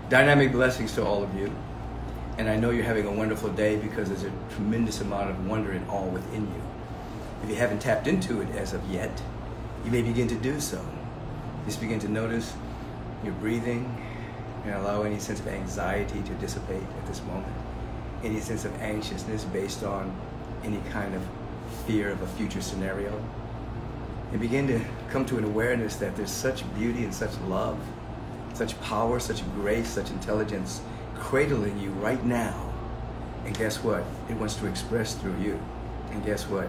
Dynamic blessings to all of you. And I know you're having a wonderful day because there's a tremendous amount of wonder and awe within you. If you haven't tapped into it as of yet, you may begin to do so. Just begin to notice your breathing and allow any sense of anxiety to dissipate at this moment. Any sense of anxiousness based on any kind of fear of a future scenario. And begin to come to an awareness that there's such beauty and such love, such power, such grace, such intelligence cradling you right now. And guess what? It wants to express through you. And guess what?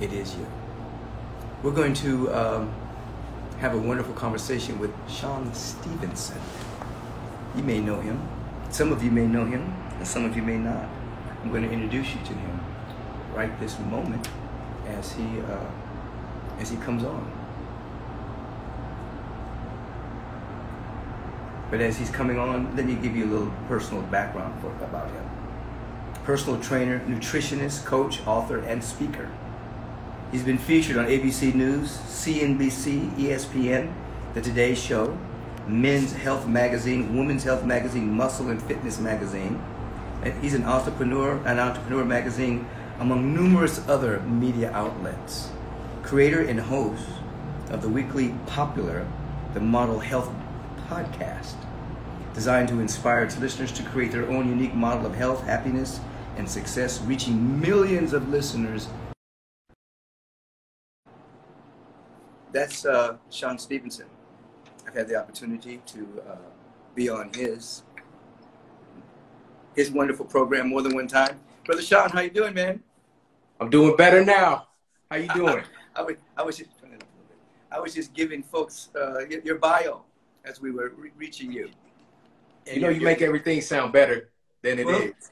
It is you. We're going to have a wonderful conversation with Shawn Stevenson. You may know him. Some of you may know him, and some of you may not. I'm going to introduce you to him right this moment as he comes on. But as he's coming on, let me give you a little personal background about him. Personal trainer, nutritionist, coach, author, and speaker. He's been featured on ABC News, CNBC, ESPN, The Today Show, Men's Health Magazine, Women's Health Magazine, Muscle and Fitness Magazine. And he's an Entrepreneur Magazine, among numerous other media outlets. Creator and host of the weekly popular The Model Health podcast, designed to inspire its listeners to create their own unique model of health, happiness, and success, reaching millions of listeners. That's Shawn Stevenson. I've had the opportunity to be on his wonderful program more than one time. Brother Shawn, how you doing, man? I'm doing better now. How you doing? I was just giving folks your bio as we were reaching you. And you make everything sound better than it is.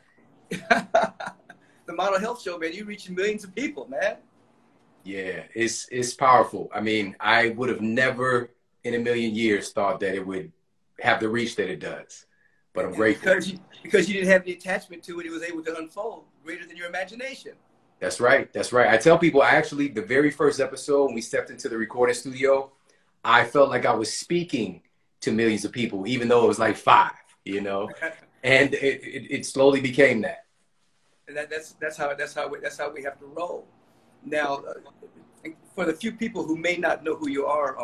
The Model Health Show, man, you're reaching millions of people, man. Yeah, it's powerful. I mean, I would have never in a million years thought that it would have the reach that it does. But I'm grateful. Because you didn't have the attachment to it, it was able to unfold greater than your imagination. That's right. That's right. I tell people, the very first episode, when we stepped into the recording studio, I felt like I was speaking to millions of people, even though it was like 5, and it slowly became that. And that's how we have to roll. Now, for the few people who may not know who you are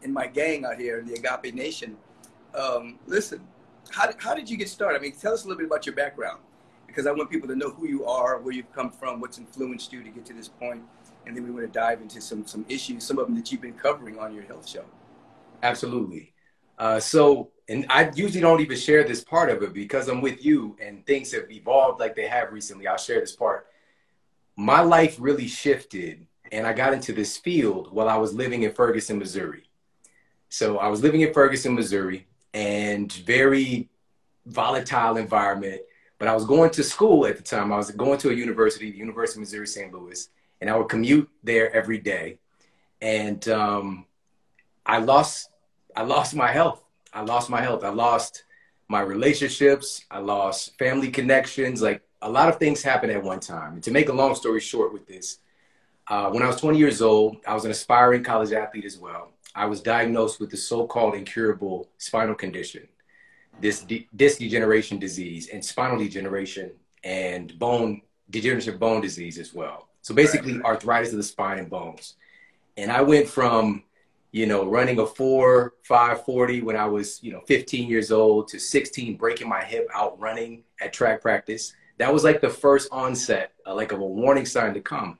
in my gang out here in the Agape Nation, listen, how did you get started? I mean, tell us a little bit about your background, because I want people to know who you are, where you've come from, what's influenced you to get to this point, and then we want to dive into some issues, some of them that you've been covering on your health show. Absolutely. And I usually don't even share this part of it because I'm with you and things have evolved like they have recently. I'll share this part. My life really shifted and I got into this field while I was living in Ferguson, Missouri. So I was living in Ferguson, Missouri, and very volatile environment. But I was going to school at the time. I was going to a university, the University of Missouri, St. Louis, and I would commute there every day. And I lost my health. I lost my relationships. I lost family connections. Like a lot of things happened at one time. And to make a long story short with this, when I was 20 years old, I was an aspiring college athlete as well. I was diagnosed with the so-called incurable spinal condition, this disc degeneration disease and spinal degeneration and degenerative bone disease as well. So basically arthritis of the spine and bones. And I went from, running a 4.5 when I was, 15 years old to 16, breaking my hip out running at track practice. That was like the first onset, like of a warning sign to come.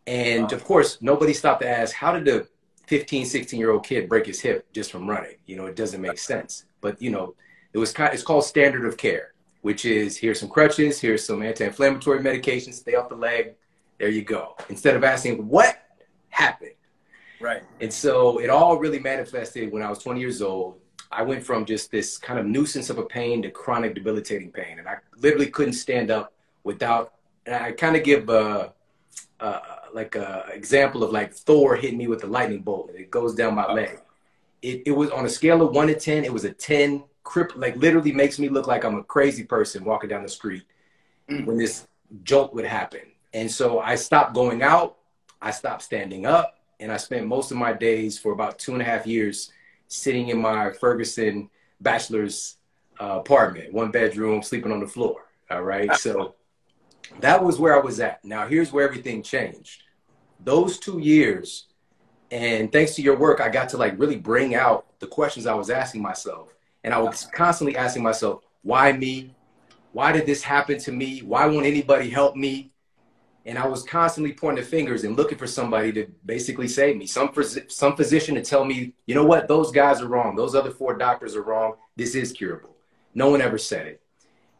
And of course, nobody stopped to ask, how did a 15, 16-year-old kid break his hip just from running? It doesn't make sense. But, it's called standard of care, which is here's some crutches, here's some anti-inflammatory medications, stay off the leg. There you go. Instead of asking what happened. Right. And so it all really manifested when I was 20 years old. I went from just this kind of nuisance of a pain to chronic debilitating pain. And I literally couldn't stand up without, and I kind of give like a example of like Thor hitting me with a lightning bolt and it goes down my leg. It was on a scale of 1 to 10. It was a 10, like literally makes me look like I'm a crazy person walking down the street when this jolt would happen. And so I stopped going out. I stopped standing up. And I spent most of my days for about 2.5 years sitting in my Ferguson bachelor's apartment, 1 bedroom, sleeping on the floor. All right. So that was where I was at. Now, here's where everything changed. Those 2 years, and thanks to your work, I got to like really bring out the questions I was asking myself. And I was constantly asking myself, why me? Why did this happen to me? Why won't anybody help me? And I was constantly pointing the fingers and looking for somebody to basically save me. Some physician to tell me, you know what, those guys are wrong. Those other 4 doctors are wrong. This is curable. No one ever said it.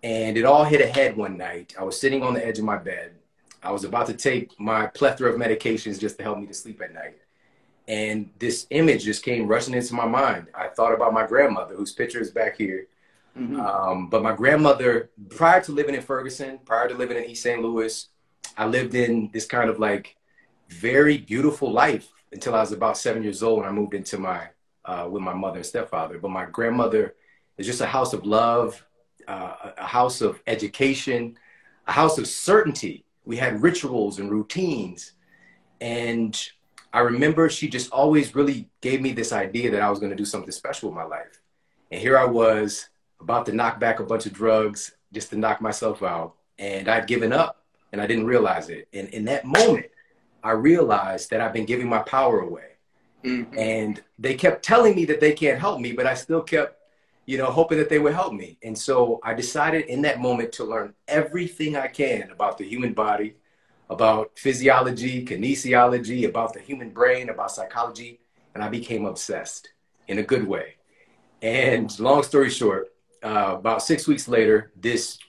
And it all hit a head one night. I was sitting on the edge of my bed. I was about to take my plethora of medications just to help me to sleep at night. And this image just came rushing into my mind. I thought about my grandmother, whose picture is back here. Mm-hmm. But my grandmother, prior to living in Ferguson, prior to living in East St. Louis, I lived in this kind of like very beautiful life until I was about 7 years old when I moved into my, with my mother and stepfather. But my grandmother is just a house of love, a house of education, a house of certainty. We had rituals and routines. And I remember she just always really gave me this idea that I was going to do something special with my life. And here I was about to knock back a bunch of drugs just to knock myself out. And I'd given up and I didn't realize it. And in that moment, I realized that I've been giving my power away. Mm-hmm. And they kept telling me that they can't help me, but I still kept, you know, hoping that they would help me. And so I decided in that moment to learn everything I can about the human body, about physiology, kinesiology, about the human brain, about psychology. And I became obsessed in a good way. And long story short, about 6 weeks later, this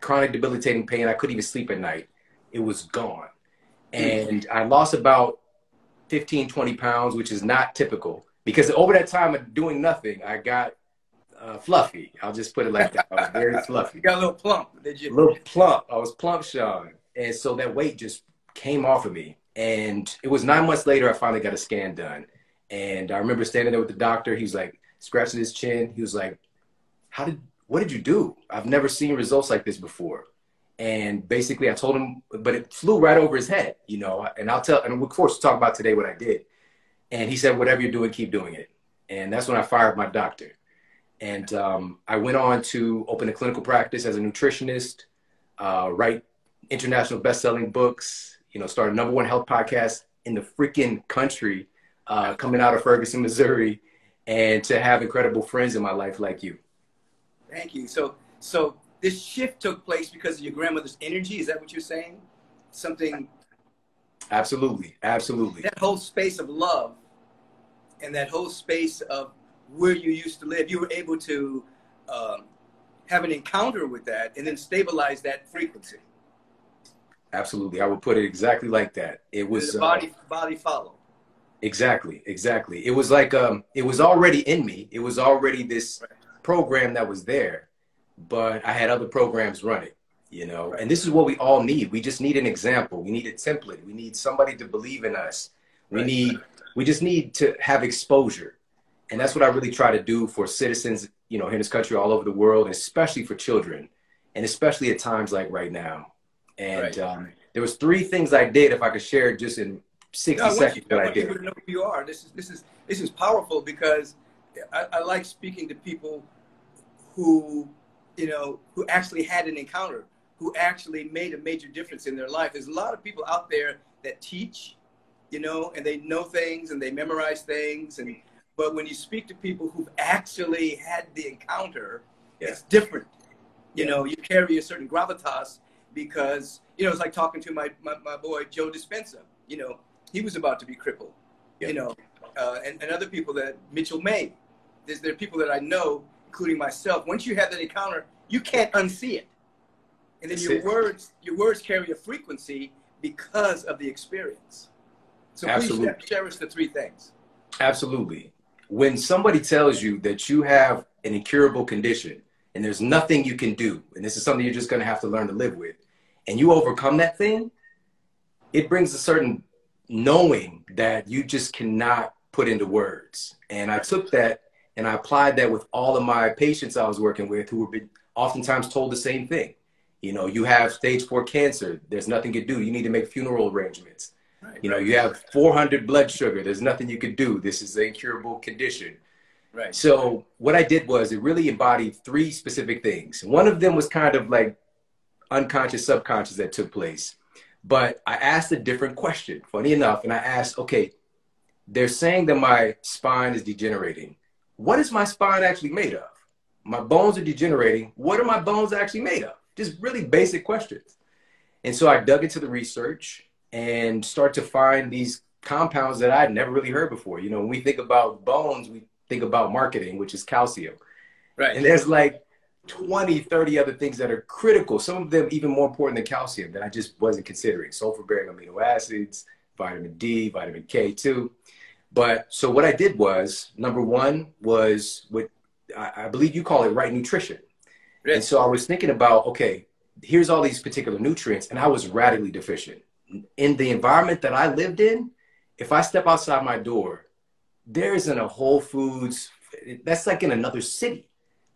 chronic debilitating pain, I couldn't even sleep at night. It was gone. And I lost about 15, 20 pounds, which is not typical because over that time of doing nothing, I got fluffy. I'll just put it like that. I was very fluffy. You got a little plump, did you? A little plump. I was plump, Sean. And so that weight just came off of me. And it was 9 months later, I finally got a scan done. And I remember standing there with the doctor. He was like scratching his chin. He was like, what did you do? I've never seen results like this before. And basically I told him, but it flew right over his head, you know, and of course we'll talk about today what I did. And he said, whatever you're doing, keep doing it. And that's when I fired my doctor. And I went on to open a clinical practice as a nutritionist, write international best-selling books, you know, start a #1 health podcast in the freaking country, coming out of Ferguson, Missouri, and to have incredible friends in my life like you. Thank you. So this shift took place because of your grandmother's energy. Is that what you're saying? Something. Absolutely. Absolutely. That whole space of love and that whole space of where you used to live, you were able to have an encounter with that and then stabilize that frequency. Absolutely. I would put it exactly like that. It was the body follow. Exactly. Exactly. It was like, it was already in me. It was already this program that was there, but I had other programs running, you know, and this is what we all need. We just need an example. We need a template. We need somebody to believe in us. We just need to have exposure. And that's what I really try to do for citizens, you know, in this country, all over the world, and especially for children, and especially at times like right now. And there was 3 things I did, if I could share just in 60 seconds that I did. People to know who you are. This is powerful because I like speaking to people who, you know, who actually had an encounter, who actually made a major difference in their life. There's a lot of people out there that teach, you know, and they know things and they memorize things. But when you speak to people who've actually had the encounter, it's different. You know, you carry a certain gravitas because, you know, it's like talking to my boy, Joe Dispenza. You know, he was about to be crippled, you know, and other people that, Mitchell May. There are people that I know, including myself. Once you have that encounter, you can't unsee it. And then your words carry a frequency because of the experience. So please share us the 3 things. Absolutely. When somebody tells you that you have an incurable condition and there's nothing you can do, and this is something you're just going to have to learn to live with, and you overcome that thing, it brings a certain knowing that you just cannot put into words. And I took that and I applied that with all of my patients I was working with who were oftentimes told the same thing. You know, you have stage 4 cancer. There's nothing you can do. You need to make funeral arrangements. You know, you have 400 blood sugar. There's nothing you can do. This is an incurable condition. Right. So what I did was it really embodied three specific things. One of them was kind of like unconscious, subconscious that took place. But I asked a different question, funny enough, and I asked, okay, they're saying that my spine is degenerating. What is my spine actually made of? My bones are degenerating. What are my bones actually made of? Just really basic questions. And so I dug into the research and start to find these compounds that I'd never really heard before. You know, when we think about bones, we think about marketing, which is calcium. Right. And there's like 20, 30 other things that are critical. Some of them even more important than calcium that I just wasn't considering. Sulfur-bearing amino acids, vitamin D, vitamin K too. But so what I did was, number one was what I believe you call it right nutrition. Right. And so I was thinking about, okay, here's all these particular nutrients, and I was radically deficient. In the environment that I lived in, if I step outside my door, there isn't a Whole Foods. That's like in another city.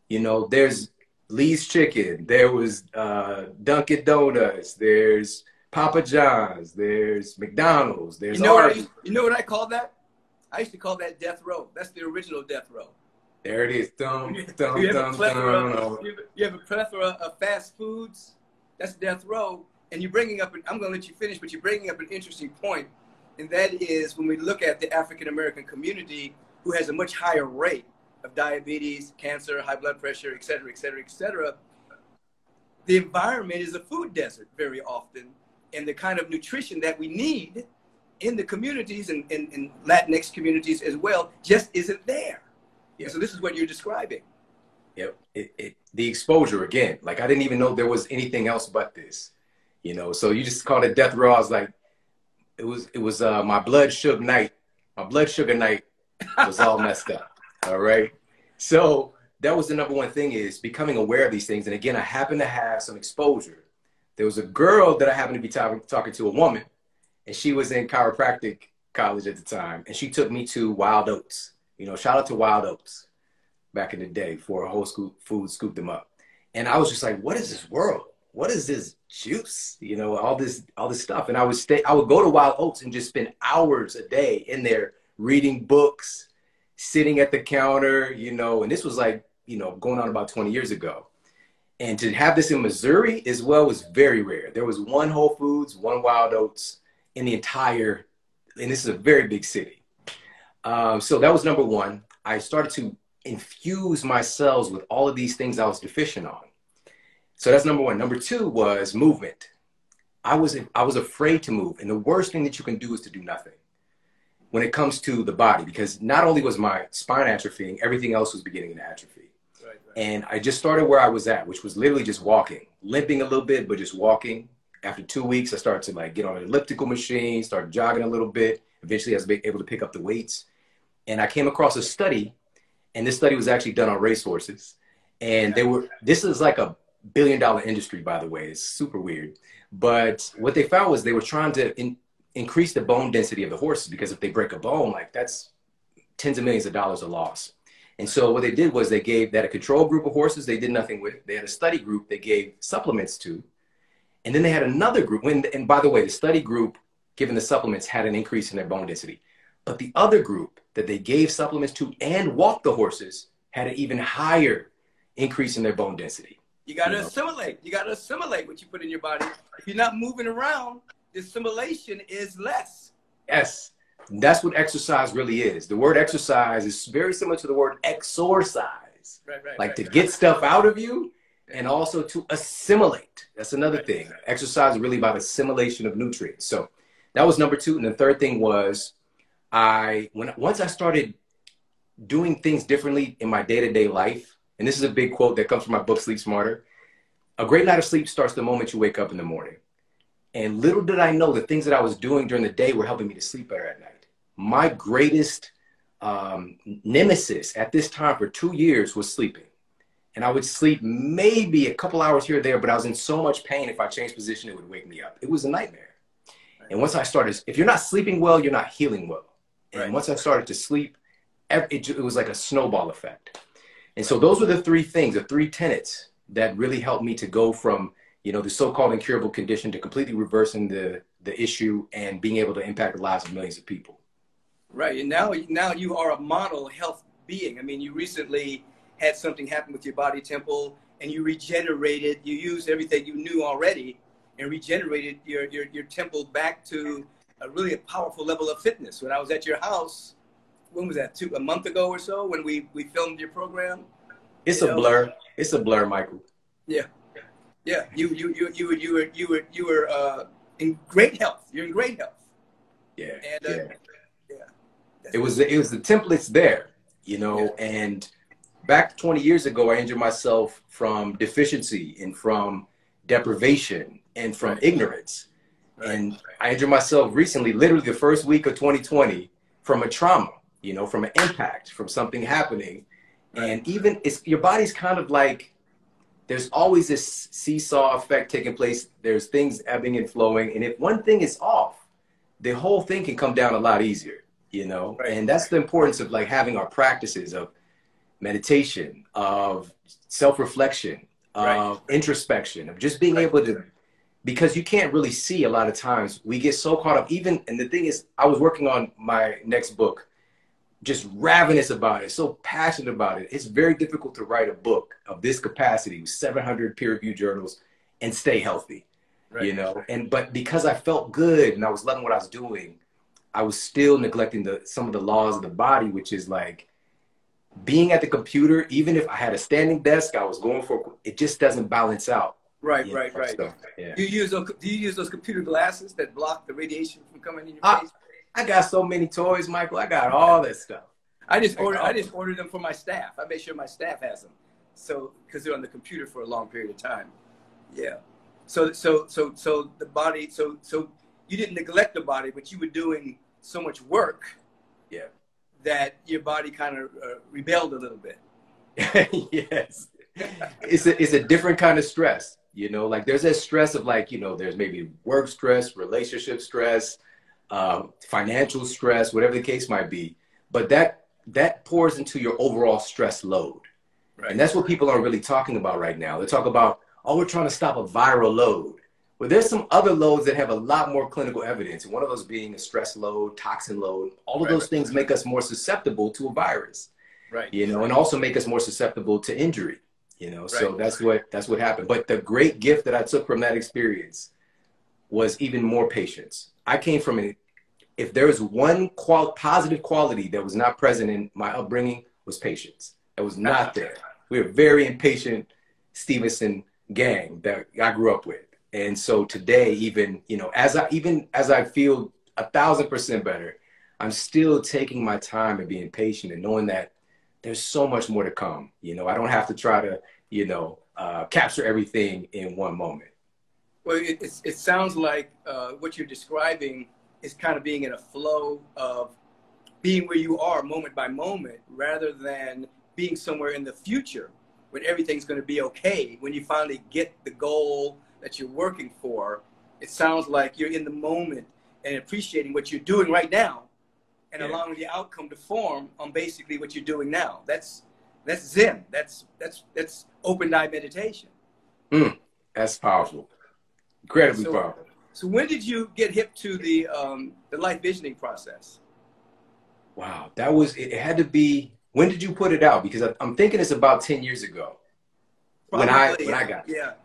You know, there's Lee's Chicken, there was Dunkin' Donuts, there's Papa John's, there's McDonald's, there's you know what I call that? I used to call that death row. That's the original death row. There it is. You have a plethora of fast foods. That's death row. And you're bringing up, I'm going to let you finish, but you're bringing up an interesting point. And that is when we look at the African-American community, who has a much higher rate of diabetes, cancer, high blood pressure, et cetera, et cetera, et cetera. The environment is a food desert very often. And the kind of nutrition that we need in the communities and Latinx communities as well just isn't there. Yeah. So this is what you're describing. Yep. The exposure again, like I didn't even know there was anything else but this, you know, so you just called it death row. I was like, it was my blood sugar night. My blood sugar night was all messed up. All right. So that was the number one thing, is becoming aware of these things. And again, I happened to have some exposure. There was a girl that I happened to be talking to, a woman, and she was in chiropractic college at the time. And she took me to Wild Oats. You know, shout out to Wild Oats back in the day before Whole Foods scooped them up. And I was just like, what is this world? What is this juice? You know, all this stuff. And I would go to Wild Oats and just spend hours a day in there reading books, sitting at the counter, you know, and this was like, you know, going on about 20 years ago. And to have this in Missouri as well was very rare. There was one Whole Foods, one Wild Oats in the entire, and this is a very big city. So that was number one. I started to infuse my cells with all of these things I was deficient on. So that's number one. Number two was movement. I was afraid to move. And the worst thing that you can do is to do nothing when it comes to the body, because not only was my spine atrophying, everything else was beginning to atrophy. Right. And I just started where I was at, which was literally just walking, limping a little bit, but just walking. After 2 weeks, I started to like get on an elliptical machine, started jogging a little bit. Eventually, I was able to pick up the weights. And I came across a study, and this study was actually done on racehorses. And this is like a $1 billion industry, by the way. It's super weird. But what they found was they were trying to increase the bone density of the horses, because if they break a bone, like that's tens of millions of dollars of loss. And so what they did was they had a control group of horses they did nothing with. They had a study group they gave supplements to. And then they had another group. And by the way, the study group given the supplements had an increase in their bone density. But the other group that they gave supplements to and walked the horses had an even higher increase in their bone density. You got to assimilate. You got to assimilate what you put in your body. If you're not moving around, the assimilation is less. Yes. That's what exercise really is. The word exercise is very similar to the word exorcise. Right. To get stuff out of you and also to assimilate. That's another thing. Exercise is really about assimilation of nutrients. So that was number two. And the third thing was once I started doing things differently in my day-to-day life, and this is a big quote that comes from my book, Sleep Smarter. A great night of sleep starts the moment you wake up in the morning. And little did I know the things that I was doing during the day were helping me to sleep better at night. My greatest nemesis at this time for 2 years was sleeping. And I would sleep maybe a couple hours here or there, but I was in so much pain. If I changed position, it would wake me up. It was a nightmare. And once I started, if you're not sleeping well, you're not healing well. And once I started to sleep, it was like a snowball effect. And so those were the three things, the three tenets that really helped me to go from, you know, the so-called incurable condition to completely reversing the issue and being able to impact the lives of millions of people. Right. And now you are a model health being. I mean, you recently had something happen with your body temple, and you regenerated. You used everything you knew already and regenerated your temple back to a really powerful level of fitness. When I was at your house, when was that? A month ago or so, when we filmed your program. It's a blur. It's a blur, Michael. Yeah, yeah. You were in great health. You're in great health. Yeah. And yeah. It was the templates there, you know. Yeah. And back 20 years ago, I injured myself from deficiency and from deprivation and from ignorance. Right. And I injured myself recently, literally the first week of 2020, from a trauma, you know, from an impact, from something happening. Right. And even your body's kind of like, there's always this seesaw effect taking place. There's things ebbing and flowing. And if one thing is off, the whole thing can come down a lot easier, you know? Right. And that's the importance of like having our practices of meditation, of self-reflection, of introspection, of just being able to, because you can't really see a lot of times. We get so caught up and the thing is, I was working on my next book, just ravenous about it, so passionate about it. It's very difficult to write a book of this capacity with 700 peer-reviewed journals and stay healthy, you know? But because I felt good and I was loving what I was doing, I was still neglecting some of the laws of the body, which is like being at the computer. Even if I had a standing desk, I was going for it. Just doesn't balance out. Right. So, yeah. Do you use those computer glasses that block the radiation from coming in your face? I got so many toys, Michael. I got all that stuff. I just ordered them for my staff. I make sure my staff has them, so because they're on the computer for a long period of time. Yeah. So the body. So you didn't neglect the body, but you were doing so much work. Yeah. That your body kind of rebelled a little bit. Yes. It's a different kind of stress. You know, like there's that stress of like, you know, there's maybe work stress, relationship stress, financial stress, whatever the case might be. But that pours into your overall stress load. Right. And that's what people aren't really talking about right now. They talk about, oh, we're trying to stop a viral load. Well, there's some other loads that have a lot more clinical evidence. And one of those being a stress load, toxin load. All of those things make us more susceptible to a virus. Right. You know, and also make us more susceptible to injury. You know, so that's what happened. But the great gift that I took from that experience was even more patience. I came from if there was one positive quality that was not present in my upbringing, was patience. It was not there. We were a very impatient Stevenson gang that I grew up with. And so today, even, you know, as I feel 1,000% better, I'm still taking my time and being patient and knowing that there's so much more to come. You know, I don't have to try to, you know, capture everything in one moment. Well, it sounds like what you're describing is kind of being in a flow of being where you are moment by moment, rather than being somewhere in the future when everything's going to be okay. When you finally get the goal that you're working for, it sounds like you're in the moment and appreciating what you're doing right now and allowing the outcome to form on basically what you're doing now. That's Zen. That's open-eye meditation. That's powerful. Incredibly powerful. So when did you get hip to the life visioning process? Wow, it had to be, when did you put it out? Because I'm thinking it's about 10 years ago. Probably, when I got it.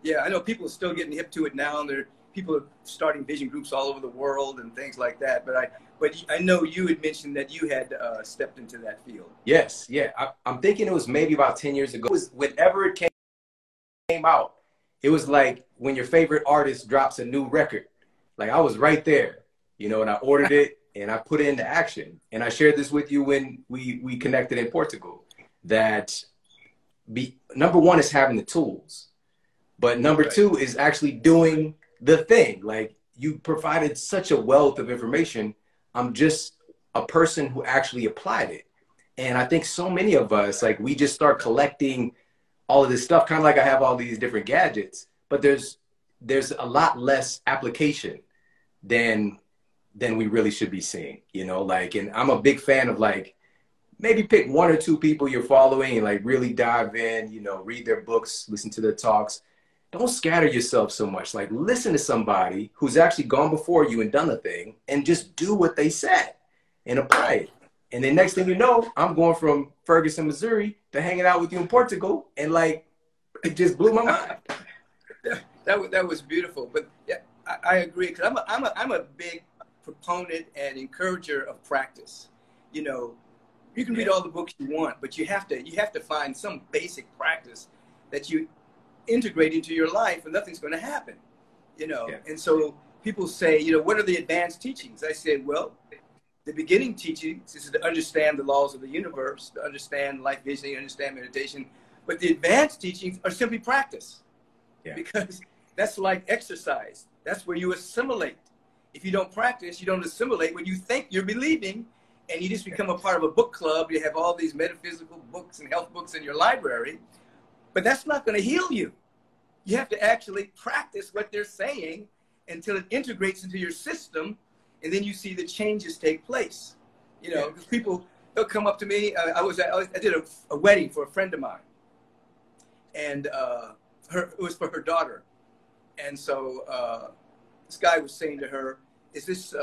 Yeah, I know people are still getting hip to it now, and people are starting vision groups all over the world and things like that. But I know you had mentioned that you had stepped into that field. Yes, yeah. I'm thinking it was maybe about 10 years ago. It was whenever it came out. It was like when your favorite artist drops a new record. Like I was right there, you know, and I ordered it and I put it into action. And I shared this with you when we connected in Portugal, that number one is having the tools, but number two is actually doing the thing. Like you provided such a wealth of information. I'm just a person who actually applied it. And I think so many of us, like we just start collecting all of this stuff, kind of like I have all these different gadgets, but there's a lot less application than we really should be seeing, you know, like, and I'm a big fan of like, maybe pick one or two people you're following and like really dive in, you know, read their books, listen to their talks. Don't scatter yourself so much. Like listen to somebody who's actually gone before you and done the thing and just do what they said and apply it. And then next thing you know, I'm going from Ferguson, Missouri to hanging out with you in Portugal. And like, it just blew my mind. That was beautiful. But yeah, I agree. Because I'm a big proponent and encourager of practice. You know, you can read all the books you want, but you have to find some basic practice that you integrate into your life, and nothing's going to happen. You know, and so people say, you know, what are the advanced teachings? I said, well, the beginning teachings is to understand the laws of the universe, to understand life visioning, understand meditation. But the advanced teachings are simply practice, because that's like exercise. That's where you assimilate. If you don't practice, you don't assimilate what you think you're believing, and you just become a part of a book club. You have all these metaphysical books and health books in your library, but that's not going to heal you. You have to actually practice what they're saying until it integrates into your system, and then you see the changes take place. You know, because people, they'll come up to me. I did a wedding for a friend of mine, and it was for her daughter. And so this guy was saying to her, is this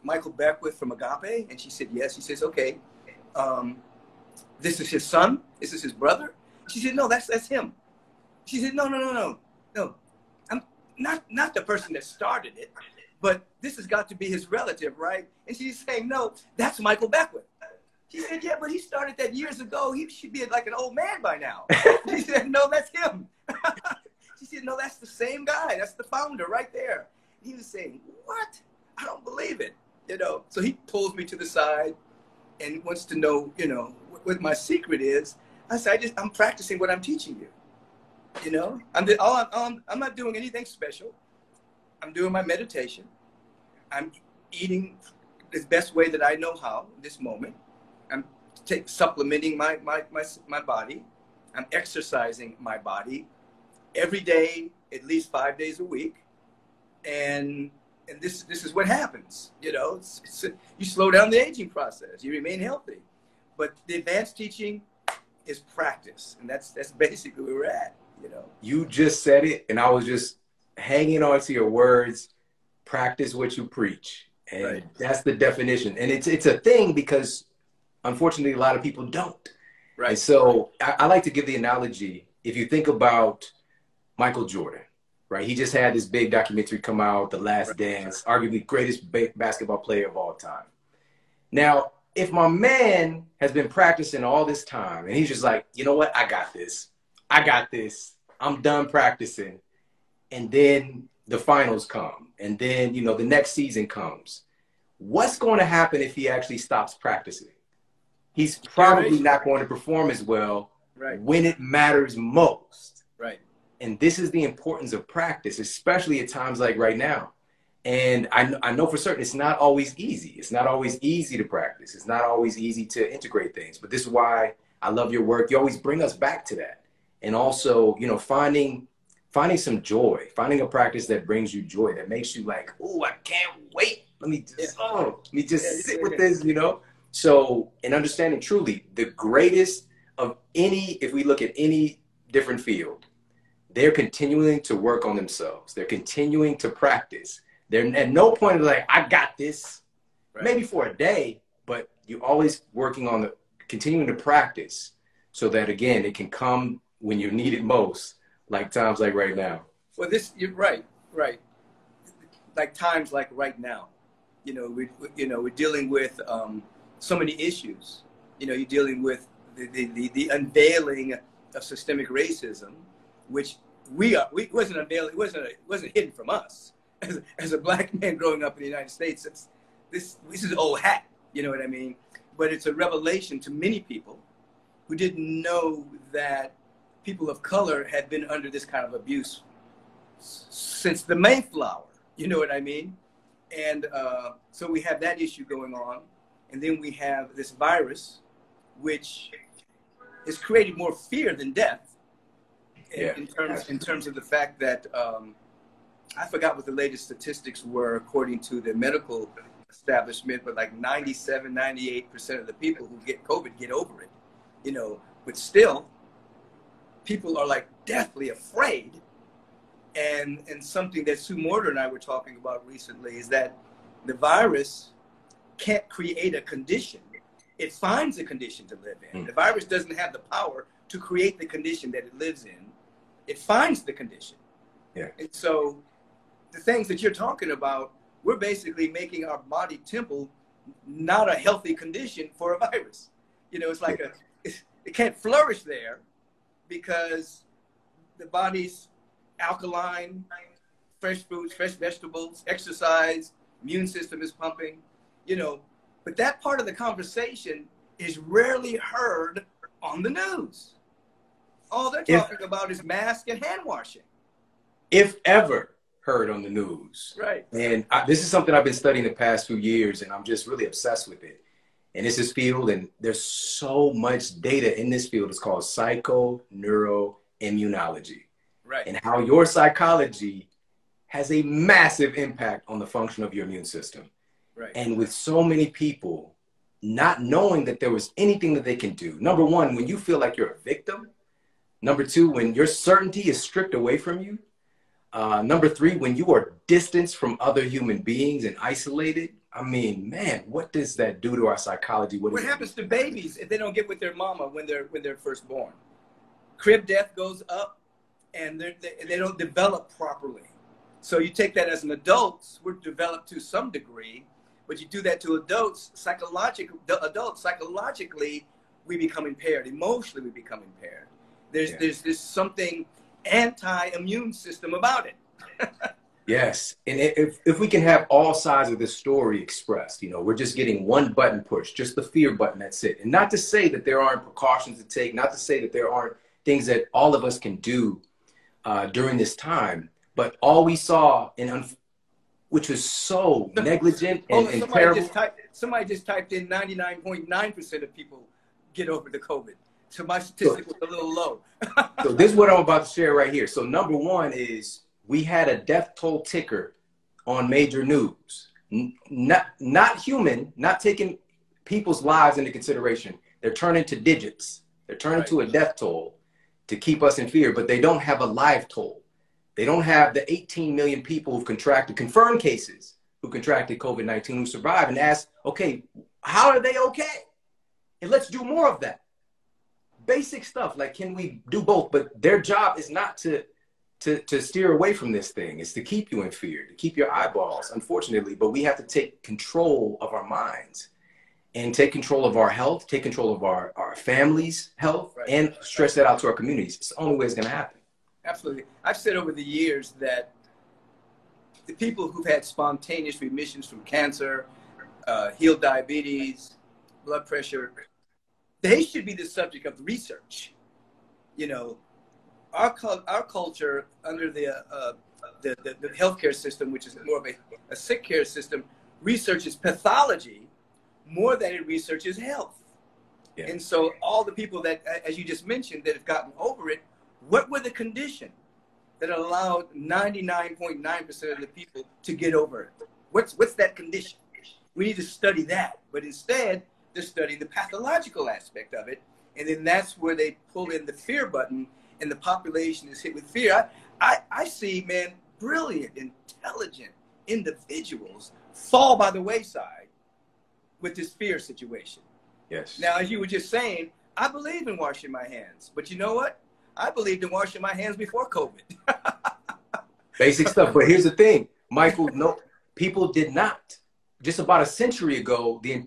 Michael Beckwith from Agape? And she said, yes. He says, okay, this is his son? This is his brother? She said, no, that's him. She said, no. I'm not the person that started it, but this has got to be his relative, right? And she's saying, no, that's Michael Beckwith. She said, yeah, but he started that years ago. He should be like an old man by now. She said, no, that's him. She said, no, that's the same guy. That's the founder right there. He was saying, what? I don't believe it. You know, so he pulls me to the side and wants to know, you know, what my secret is. I said, I'm practicing what I'm teaching you. You know, I'm not doing anything special. I'm doing my meditation. I'm eating the best way that I know how in this moment. I'm supplementing my body. I'm exercising my body every day, at least 5 days a week. And this is what happens. You know, you slow down the aging process. You remain healthy. But the advanced teaching is practice. And that's basically where we're at. You know, you just said it, and I was just hanging on to your words. Practice what you preach, and that's the definition. And it's a thing because, unfortunately, a lot of people don't. Right. And so I like to give the analogy. If you think about Michael Jordan, right? He just had this big documentary come out, The Last Dance, arguably greatest basketball player of all time. Now, if my man has been practicing all this time, and he's just like, you know what, I got this. I'm done practicing. And then the finals come. And then, you know, the next season comes. What's going to happen if he actually stops practicing? He's probably not going to perform as well when it matters most. Right. And this is the importance of practice, especially at times like right now. And I know for certain it's not always easy. It's not always easy to practice. It's not always easy to integrate things. But this is why I love your work. You always bring us back to that. And also, you know, finding some joy, finding a practice that brings you joy, that makes you like, oh, I can't wait. Let me just sit with this, you know? So, and understanding truly the greatest of any, if we look at any different field, they're continuing to work on themselves. They're continuing to practice. They're at no point like, I got this, maybe for a day, but you're always working on continuing to practice so that, again, it can come when you need it most, like times like right now. Well, you're right. Like times like right now, you know, we're dealing with so many issues. You know, you're dealing with the unveiling of systemic racism, which wasn't unveiled. It wasn't hidden from us as a black man growing up in the United States. This is old hat. You know what I mean? But it's a revelation to many people who didn't know that people of color had been under this kind of abuse since the Mayflower, you know what I mean? And so we have that issue going on. And then we have this virus, which has created more fear than death in terms of the fact that, I forgot what the latest statistics were according to the medical establishment, but like 97, 98% of the people who get COVID get over it, you know, but still, people are like deathly afraid. And something that Sue Morter and I were talking about recently is that the virus can't create a condition It finds a condition to live in. Mm. The virus doesn't have the power to create the condition that it lives in. It finds the condition. Yeah. And so the things that you're talking about, we're basically making our body temple not a healthy condition for a virus. You know, it's like it can't flourish there because the body's alkaline, fresh fruits, fresh vegetables, exercise, immune system is pumping, you know, but that part of the conversation is rarely heard on the news. All they're talking about is mask and hand washing. If ever heard on the news. Right. And this is something I've been studying the past few years, and I'm just really obsessed with it. And it's this field, and there's so much data in this field. It's called psychoneuroimmunology. Right. And how your psychology has a massive impact on the function of your immune system. Right. And with so many people not knowing that there was anything that they can do. Number one, when you feel like you're a victim. Number two, when your certainty is stripped away from you. Number three, when you are distanced from other human beings and isolated. I mean, man, what does that do to our psychology? What happens to babies if they don't get with their mama when they're first born? Crib death goes up, and they don't develop properly. So you take that as an adult, we're developed to some degree, but you do that to adults, psychologically, we become impaired. Emotionally, we become impaired. There's something anti-immune system about it. Yes. And if we can have all sides of this story expressed, you know, we're just getting one button pushed, just the fear button, that's it. And not to say that there aren't precautions to take, not to say that there aren't things that all of us can do during this time, but all we saw, which was so negligent and terrible. Somebody just typed in 99.9% of people get over the COVID. So my statistic was a little low. So this is what I'm about to share right here. So number one is we had a death toll ticker on major news. Not human, not taking people's lives into consideration. They're turning to digits. They're turning to a death toll to keep us in fear, but they don't have a live toll. They don't have the 18 million people who've confirmed cases who contracted COVID-19 who survived, and ask, okay, how are they okay? And let's do more of that. Basic stuff, like can we do both? But their job is not to steer away from this thing. It's to keep you in fear, to keep your eyeballs, unfortunately. But we have to take control of our minds and take control of our health, take control of our families' health, and stretch that out to our communities. It's the only way it's going to happen. Absolutely. I've said over the years that the people who've had spontaneous remissions from cancer, healed diabetes, blood pressure, they should be the subject of research. You know, our culture under the healthcare system, which is more of a sick care system, researches pathology more than it researches health. Yeah. And so all the people that, as you just mentioned, that have gotten over it, what were the conditions that allowed 99.9% of the people to get over it? What's that condition? We need to study that. But instead, they're studying the pathological aspect of it. And then that's where they pull in the fear button, and the population is hit with fear. I see, man, brilliant, intelligent individuals fall by the wayside with this fear situation. Yes. Now, as you were just saying, I believe in washing my hands. But you know what? I believed in washing my hands before COVID. Basic stuff. But here's the thing, Michael, no, people did not. Just about a century ago, the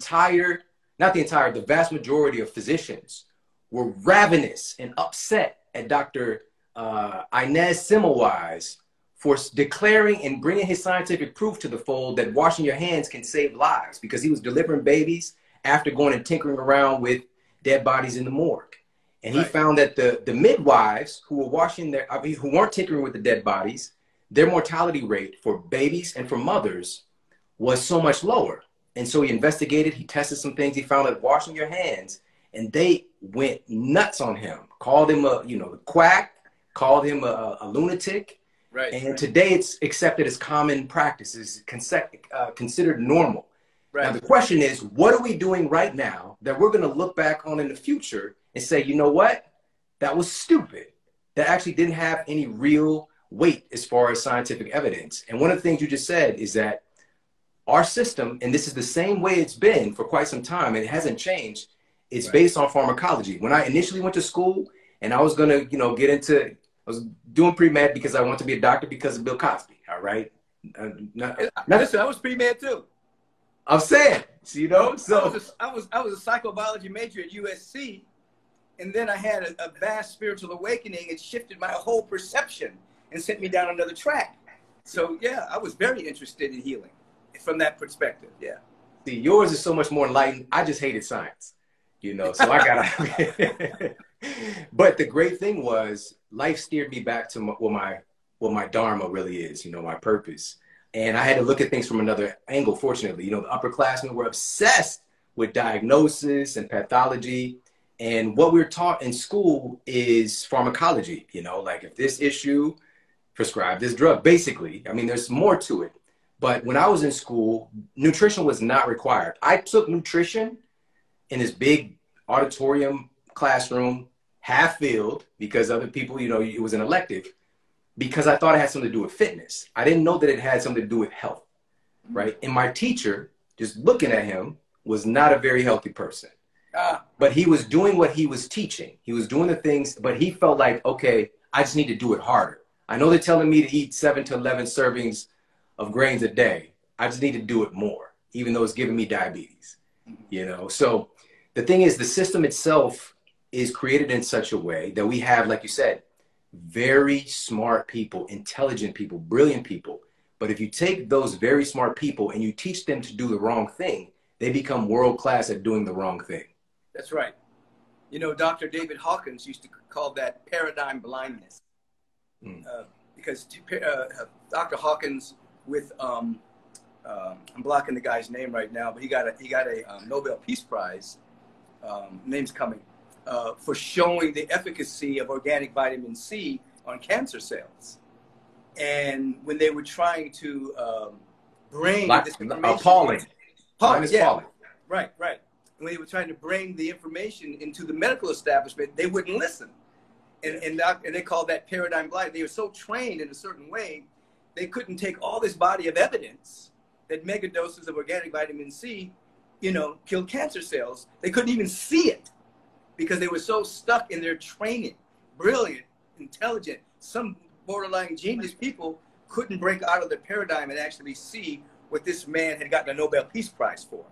vast majority of physicians were ravenous and upset at Dr. Inez Semmelweis for declaring and bringing his scientific proof to the fold that washing your hands can save lives, because he was delivering babies after going and tinkering around with dead bodies in the morgue. And he found that the midwives who were who weren't tinkering with the dead bodies, their mortality rate for babies and for mothers was so much lower. And so he investigated, he tested some things, he found that washing your hands, and they went nuts on him, called him a quack, called him a lunatic. Right. And today it's accepted as common practice, is considered normal. Right. Now the question is, what are we doing right now that we're going to look back on in the future and say, you know what, that was stupid. That actually didn't have any real weight as far as scientific evidence. And one of the things you just said is that our system, and this is the same way it's been for quite some time, and it hasn't changed. It's Right. based on pharmacology. When I initially went to school and I was going to, get into, I was doing pre-med because I wanted to be a doctor because of Bill Cosby. All right. Listen, I was pre-med too. I'm saying, so I was a psychobiology major at USC, and then I had a vast spiritual awakening. It shifted my whole perception and sent me down another track. So yeah, I was very interested in healing from that perspective. Yeah. See, yours is so much more enlightened. I just hated science, so I got But the great thing was life steered me back to what my dharma really is, my purpose. And I had to look at things from another angle, fortunately. The upperclassmen were obsessed with diagnosis and pathology. And what we're taught in school is pharmacology, like if this issue, prescribe this drug, basically. I mean, there's more to it. But when I was in school, nutrition was not required. I took nutrition in this big auditorium classroom, half filled, because other people, it was an elective, because I thought it had something to do with fitness. I didn't know that it had something to do with health, right? And my teacher, just looking at him, was not a very healthy person. But he was doing what he was teaching. He was doing the things, but he felt like, okay, I just need to do it harder. I know they're telling me to eat 7 to 11 servings of grains a day. I just need to do it more, even though it's giving me diabetes, So the thing is, the system itself is created in such a way that we have, like you said, very smart people, intelligent people, brilliant people. But if you take those very smart people and you teach them to do the wrong thing, they become world-class at doing the wrong thing. That's right. Dr. David Hawkins used to call that paradigm blindness. Because Dr. Hawkins with, I'm blocking the guy's name right now, but he got a Nobel Peace Prize, name's coming, for showing the efficacy of organic vitamin C on cancer cells. And when they were trying to bring this information... Pauling. Yeah, right. When they were trying to bring the information into the medical establishment, they wouldn't listen. And they called that paradigm blind. They were so trained in a certain way, they couldn't take all this body of evidence that mega doses of organic vitamin C, kill cancer cells. They couldn't even see it because they were so stuck in their training. Brilliant, intelligent, some borderline genius people couldn't break out of the paradigm and actually see what this man had gotten a Nobel Peace Prize for.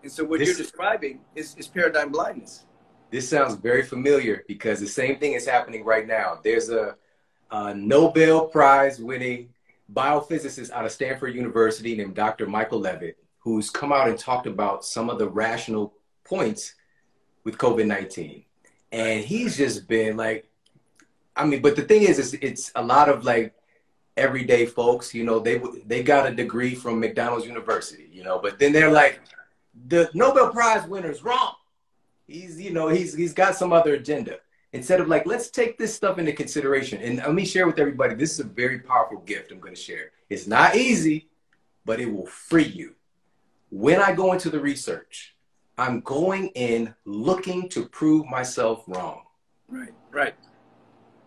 And so what you're describing is paradigm blindness. This sounds very familiar because the same thing is happening right now. There's a Nobel Prize winning biophysicist out of Stanford University named Dr. Michael Levitt, who's come out and talked about some of the rational points with COVID-19. And he's just been like, but the thing is it's a lot of like everyday folks, they got a degree from McDonald's University, but then they're like, the Nobel Prize winner's wrong. He's got some other agenda. Instead of like, let's take this stuff into consideration. And let me share with everybody, this is a very powerful gift I'm going to share. It's not easy, but it will free you. When I go into the research, I'm going in looking to prove myself wrong. Right.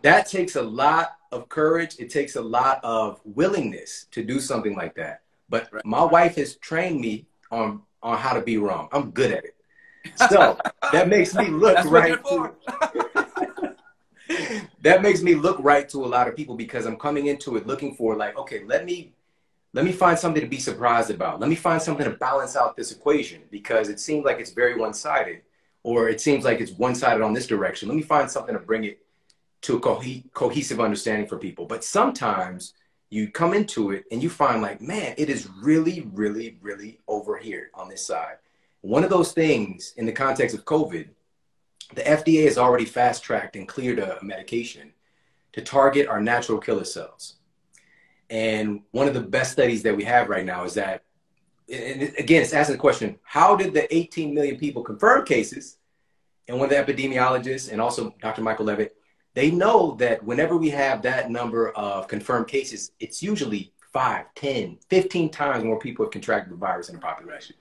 That takes a lot of courage. It takes a lot of willingness to do something like that. But my wife has trained me on how to be wrong. I'm good at it. So that makes me look right. That makes me look right to a lot of people because I'm coming into it looking for like, okay, let me find something to be surprised about. Let me find something to balance out this equation because it seems like it's very one-sided, or it seems like it's one-sided on this direction. Let me find something to bring it to a cohesive understanding for people. But sometimes you come into it and you find like, man, it is really, really, really over here on this side. One of those things in the context of COVID, the FDA has already fast-tracked and cleared a medication to target our natural killer cells. And one of the best studies that we have right now is that, and again, it's asking the question, how did the 18 million people confirmed cases, and one of the epidemiologists and also Dr. Michael Levitt, they know that whenever we have that number of confirmed cases, it's usually 5, 10, 15 times more people have contracted the virus in the population.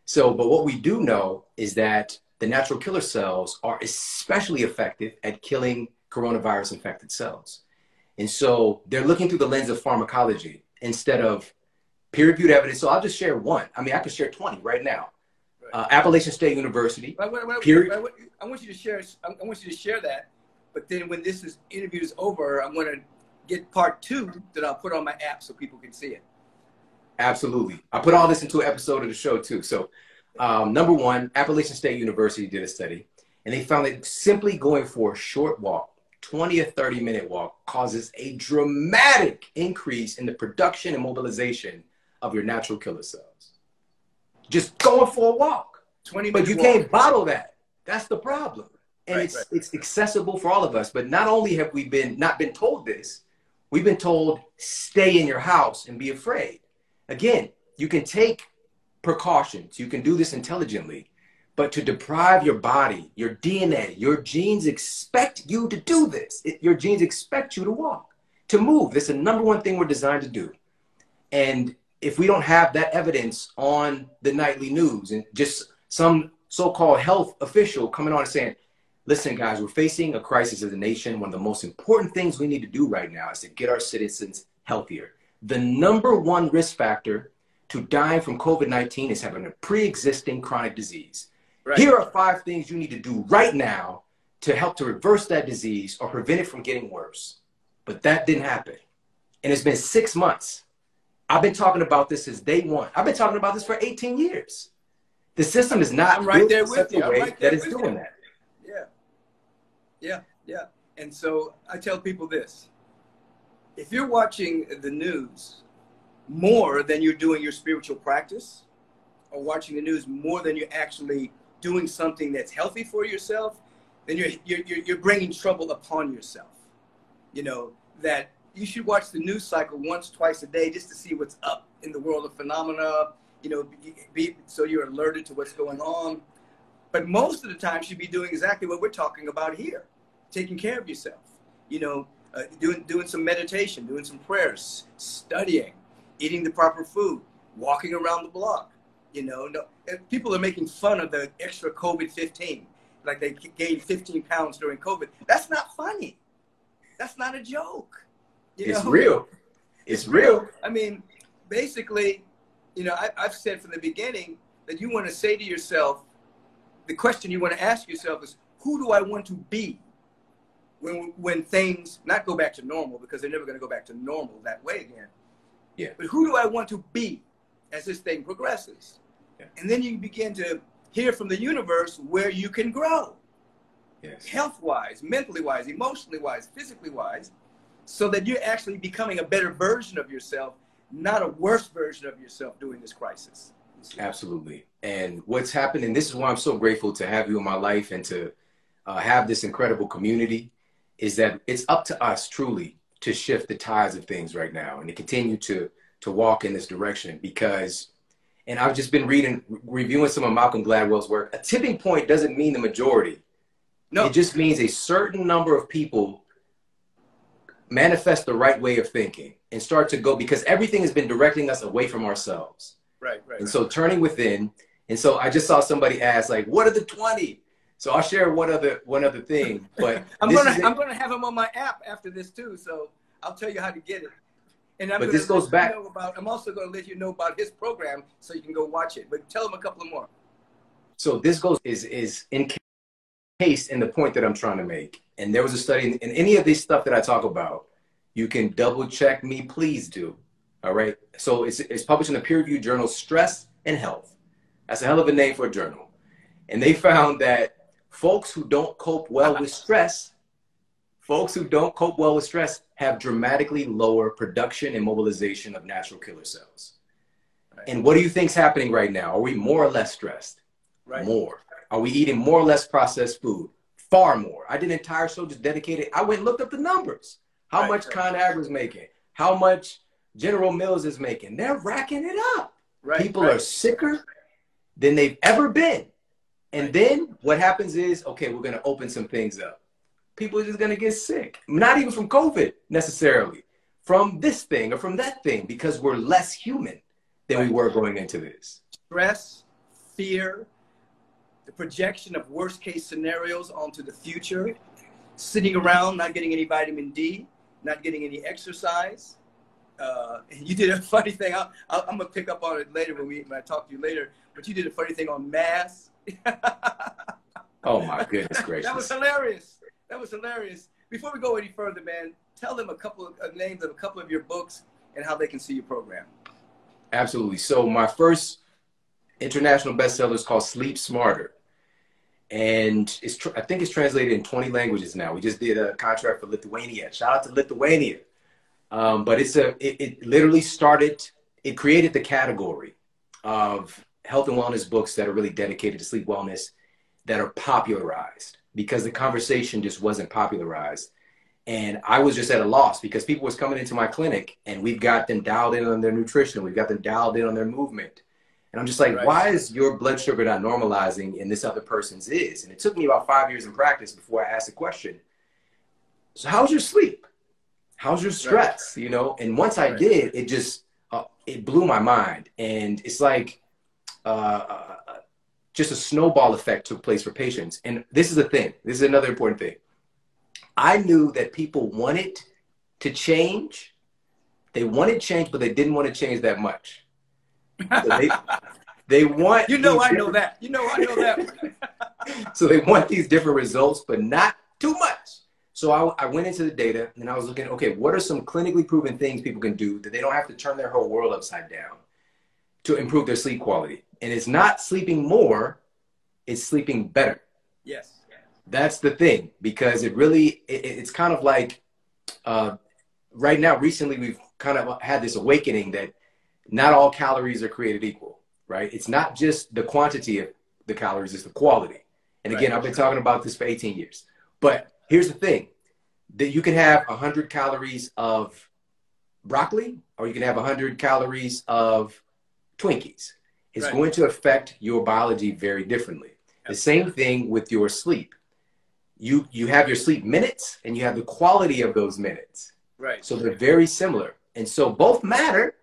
So, but what we do know is that the natural killer cells are especially effective at killing coronavirus infected cells. And so they're looking through the lens of pharmacology instead of peer-reviewed evidence. So I'll just share one. I mean, I could share 20 right now. Right. Appalachian State University. I want you to share. I want you to share that. But then when this interview is over, I'm going to get part 2 that I'll put on my app so people can see it. Absolutely. I put all this into an episode of the show too. So number 1, Appalachian State University did a study, and they found that simply going for a short walk, 20 or 30-minute walk, causes a dramatic increase in the production and mobilization of your natural killer cells. Just going for a walk. 20 minutes. But you can't bottle that. That's the problem. And it's accessible for all of us. But not only have we not been told this, we've been told stay in your house and be afraid. Again, you can take precautions. You can do this intelligently. But to deprive your body, your DNA, your genes expect you to do this. Your genes expect you to walk, to move. This is the number 1 thing we're designed to do. And if we don't have that evidence on the nightly news and just some so-called health official coming on and saying, listen, guys, we're facing a crisis as a nation. One of the most important things we need to do right now is to get our citizens healthier. The number 1 risk factor to dying from COVID-19 is having a pre-existing chronic disease. Right. Here are 5 things you need to do right now to help to reverse that disease or prevent it from getting worse. But that didn't happen. And it's been 6 months. I've been talking about this since day 1. I've been talking about this for 18 years. The system is not right there with you. Right that is doing that. Yeah. And so I tell people this. If you're watching the news more than you're doing your spiritual practice, or watching the news more than you're actually doing something that's healthy for yourself, then you're bringing trouble upon yourself. You know, that you should watch the news cycle once, twice a day just to see what's up in the world of phenomena, you know, so you're alerted to what's going on. But most of the time, you should be doing exactly what we're talking about here, taking care of yourself, you know, doing some meditation, doing some prayers, studying, eating the proper food, walking around the block. You know, people are making fun of the extra COVID-15, like they gained 15 pounds during COVID. That's not funny. That's not a joke. It's real. It's real. I mean, basically, you know, I've said from the beginning that you want to say to yourself, the question you want to ask yourself is, who do I want to be when things not go back to normal, because they're never going to go back to normal that way again. Yeah. But who do I want to be as this thing progresses? Yeah. And then you begin to hear from the universe where you can grow. Yes. Health-wise, mentally-wise, emotionally-wise, physically-wise, so that you're actually becoming a better version of yourself, not a worse version of yourself during this crisis. Absolutely. And what's happened, and this is why I'm so grateful to have you in my life and to have this incredible community, is that it's up to us truly to shift the tides of things right now and to continue to walk in this direction. Because, and I've just been reviewing some of Malcolm Gladwell's work, a tipping point doesn't mean the majority. No. It just means a certain number of people manifest the right way of thinking and start to go, because everything has been directing us away from ourselves. Right. And so turning within. And so I just saw somebody ask, like, what are the 20? So I'll share one other thing. But I'm gonna have him on my app after this too. So I'll tell you how to get it. And I'm this goes back. I'm also going to let you know about his program so you can go watch it. But tell him a couple of more. So this goes is encased in the point that I'm trying to make. And there was a study in any of this stuff that I talk about. You can double check me, please do. All right. So it's published in the peer-reviewed journal Stress and Health. That's a hell of a name for a journal. And they found that folks who don't cope well with stress, have dramatically lower production and mobilization of natural killer cells. Right. And what do you think's happening right now? Are we more or less stressed? Right. More. Are we eating more or less processed food? Far more. I did an entire show just dedicated. I went and looked up the numbers. How much ConAgra's making? How much General Mills is making? They're racking it up. Right. People are sicker than they've ever been. And then what happens is, okay, we're going to open some things up. People are just going to get sick. Not even from COVID necessarily. From this thing or from that thing, because we're less human than we were going into this. Stress, fear, the projection of worst case scenarios onto the future, sitting around, not getting any vitamin D, not getting any exercise, you did a funny thing. I'm gonna pick up on it later when I talk to you later. But you did a funny thing on mass. Oh my goodness gracious! That was hilarious. That was hilarious. Before we go any further, man, tell them a couple of names of a couple of your books and how they can see your program. Absolutely. So my first international bestseller is called Sleep Smarter. And I think it's translated in 20 languages now. We just did a contract for Lithuania. Shout out to Lithuania. But it literally it created the category of health and wellness books that are really dedicated to sleep wellness that are popularized, because the conversation just wasn't popularized. And I was just at a loss because people was coming into my clinic and we've got them dialed in on their nutrition. We've got them dialed in on their movement. And I'm just like, why is your blood sugar not normalizing and this other person's is? And it took me about 5 years in practice before I asked the question, so how's your sleep? How's your stress? You know? And once I did, it just, it blew my mind. And it's like just a snowball effect took place for patients. And this is the thing. This is another important thing. I knew that people wanted to change. They wanted change, but they didn't want to change that much. So they want, I know that. I know that. So they want these different results, but not too much. So I went into the data and I was looking, okay, what are some clinically proven things people can do that they don't have to turn their whole world upside down to improve their sleep quality? And it's not sleeping more, it's sleeping better. Yes. That's the thing, because it's kind of like right now, recently, we've kind of had this awakening that not all calories are created equal, right? It's not just the quantity of the calories, it's the quality. And again, I've been talking about this for 18 years. But here's the thing, that you can have 100 calories of broccoli, or you can have 100 calories of Twinkies. It's going to affect your biology very differently. The same thing with your sleep. You have your sleep minutes and you have the quality of those minutes. Right. So they're very similar. And so both matter.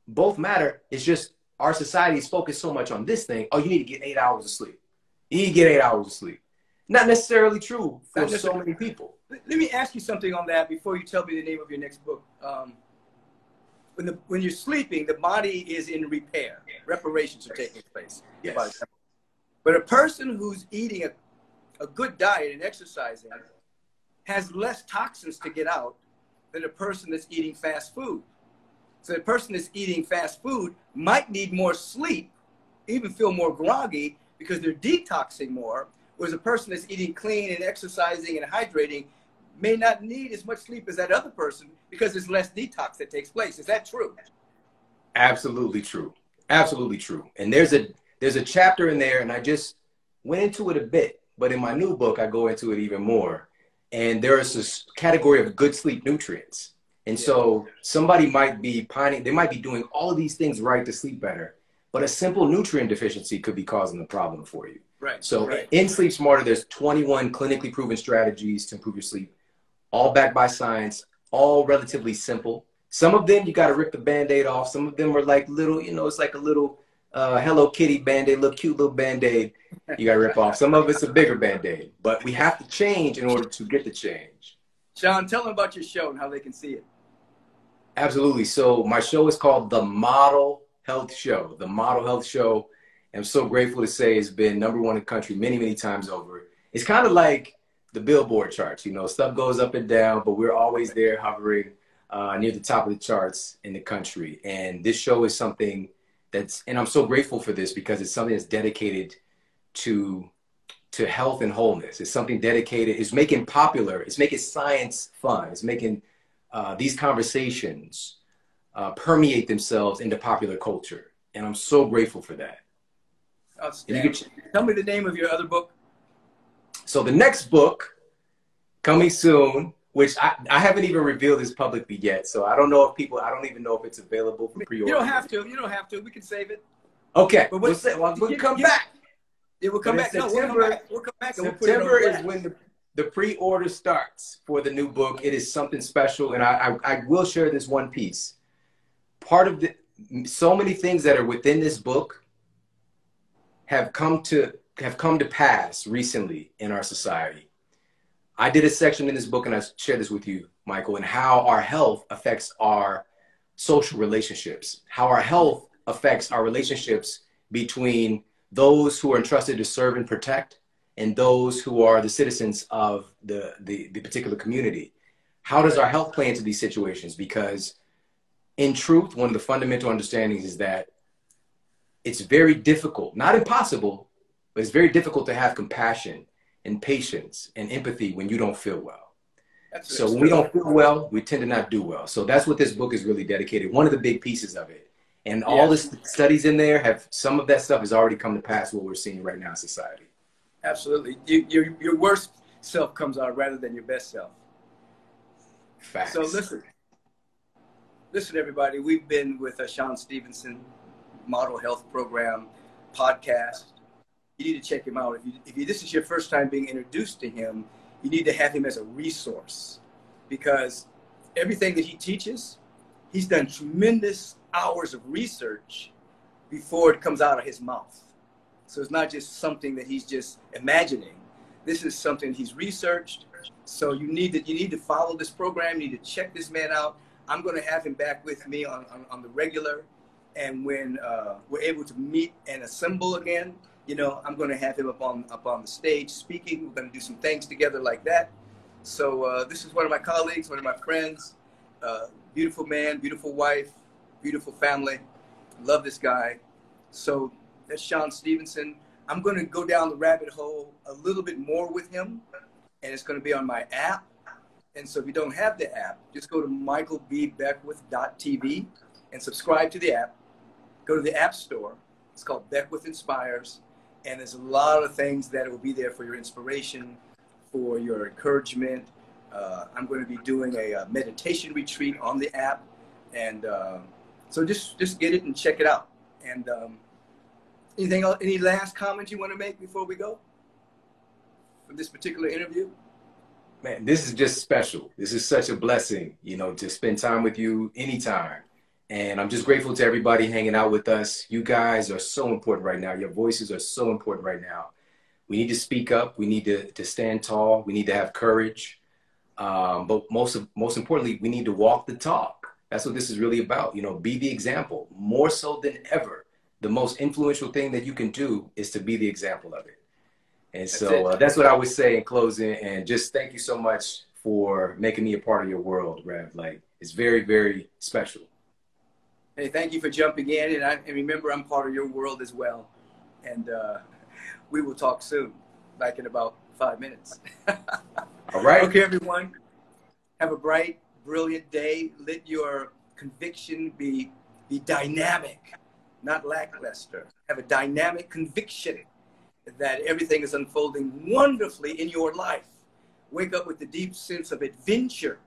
Both matter. It's just our society is focused so much on this thing. Oh, you need to get 8 hours of sleep. You need to get 8 hours of sleep. Not necessarily true for so many people. Let me ask you something on that before you tell me the name of your next book. When you're sleeping, the body is in repair. Reparations are taking place. Yes. But a person who's eating a good diet and exercising has less toxins to get out than a person that's eating fast food. So the person that's eating fast food might need more sleep, even feel more groggy because they're detoxing more, whereas a person that's eating clean and exercising and hydrating may not need as much sleep as that other person because there's less detox that takes place. Is that true? Absolutely true. Absolutely true. And there's a chapter in there, and I just went into it a bit, but in my new book, I go into it even more. And there is this category of good sleep nutrients. And so somebody might be they might be doing all of these things right to sleep better, but a simple nutrient deficiency could be causing the problem for you. Right. So in Sleep Smarter, there's 21 clinically proven strategies to improve your sleep, all backed by science, all relatively simple. Some of them, you got to rip the Band-Aid off. Some of them are like little, it's like a little Hello Kitty Band-Aid, little cute little Band-Aid you got to rip off. Some of it's a bigger Band-Aid, but we have to change in order to get the change. Sean, tell them about your show and how they can see it. Absolutely. So my show is called The Model Health Show. The Model Health Show. I'm so grateful to say it's been #1 in the country many, many times over. It's kind of like the Billboard charts, stuff goes up and down, but we're always there hovering near the top of the charts in the country. And this show is something and I'm so grateful for this because it's something that's dedicated to health and wholeness. It's something dedicated, it's making science fun. It's making these conversations permeate themselves into popular culture. And I'm so grateful for that. Tell me the name of your other book. So the next book coming soon, which I haven't even revealed this publicly yet. So I don't even know if it's available for pre-order. You don't have to. We can save it. Okay. But we'll come back. It will come back. September, we'll come back. September is when the pre-order starts for the new book. It is something special. And I will share this one piece. So many things that are within this book have come to pass recently in our society. I did a section in this book, and I shared this with you, Michael, and how our health affects our social relationships, how our health affects our relationships between those who are entrusted to serve and protect and those who are the citizens of the particular community. How does our health play into these situations? Because in truth, one of the fundamental understandings is that it's very difficult, not impossible, but it's very difficult to have compassion and patience and empathy when you don't feel well. So when we don't feel well, we tend to not do well. So that's what this book is really dedicated. One of the big pieces of it. And all the studies in there have, some of that stuff has already come to pass, what we're seeing right now in society. Absolutely. Your worst self comes out rather than your best self. Facts. So listen, everybody. We've been with Shawn Stevenson, Model Health Program podcast. You need to check him out. If this is your first time being introduced to him, you need to have him as a resource, because everything that he teaches, he's done tremendous hours of research before it comes out of his mouth. So it's not just something that he's just imagining. This is something he's researched. So you need to follow this program. You need to check this man out. I'm going to have him back with me on the regular. And when we're able to meet and assemble again, you know, I'm going to have him up on the stage speaking. We're going to do some things together like that. So this is one of my colleagues, one of my friends, beautiful man, beautiful wife, beautiful family. Love this guy. So that's Shawn Stevenson. I'm going to go down the rabbit hole a little bit more with him, and it's going to be on my app. And so if you don't have the app, just go to michaelbbeckwith.tv and subscribe to the app. Go to the App Store. It's called Beckwith Inspires. And there's a lot of things that will be there for your inspiration, for your encouragement. I'm going to be doing a meditation retreat on the app. And so just get it and check it out. And anything else, any last comments you want to make before we go for this particular interview? Man, this is just special. This is such a blessing, you know, to spend time with you anytime. And I'm just grateful to everybody hanging out with us. You guys are so important right now. Your voices are so important right now. We need to speak up. We need to stand tall. We need to have courage. But most importantly, we need to walk the talk. That's what this is really about. You know, be the example. More so than ever, the most influential thing that you can do is to be the example of it. And so that's what I would say in closing. And just thank you so much for making me a part of your world, Rev. Like, it's very, very special. Hey, thank you for jumping in. And remember, I'm part of your world as well. And we will talk soon, like in about 5 minutes. All right. Okay, everyone. Have a bright, brilliant day. Let your conviction be dynamic, not lackluster. Have a dynamic conviction that everything is unfolding wonderfully in your life. Wake up with the deep sense of adventure,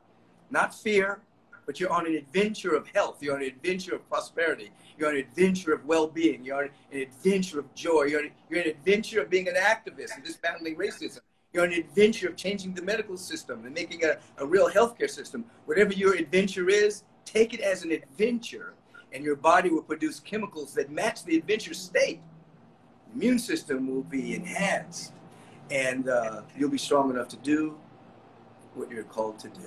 not fear, but you're on an adventure of health. You're on an adventure of prosperity. You're on an adventure of well-being. You're on an adventure of joy. You're on an adventure of being an activist and dismantling racism. You're on an adventure of changing the medical system and making a real healthcare system. Whatever your adventure is, take it as an adventure, and your body will produce chemicals that match the adventure state. The immune system will be enhanced, and you'll be strong enough to do what you're called to do.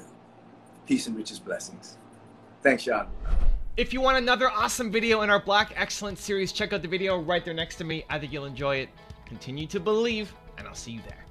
Peace and riches blessings. Thanks, Shawn. If you want another awesome video in our Black Excellence series, check out the video right there next to me. I think you'll enjoy it. Continue to believe, and I'll see you there.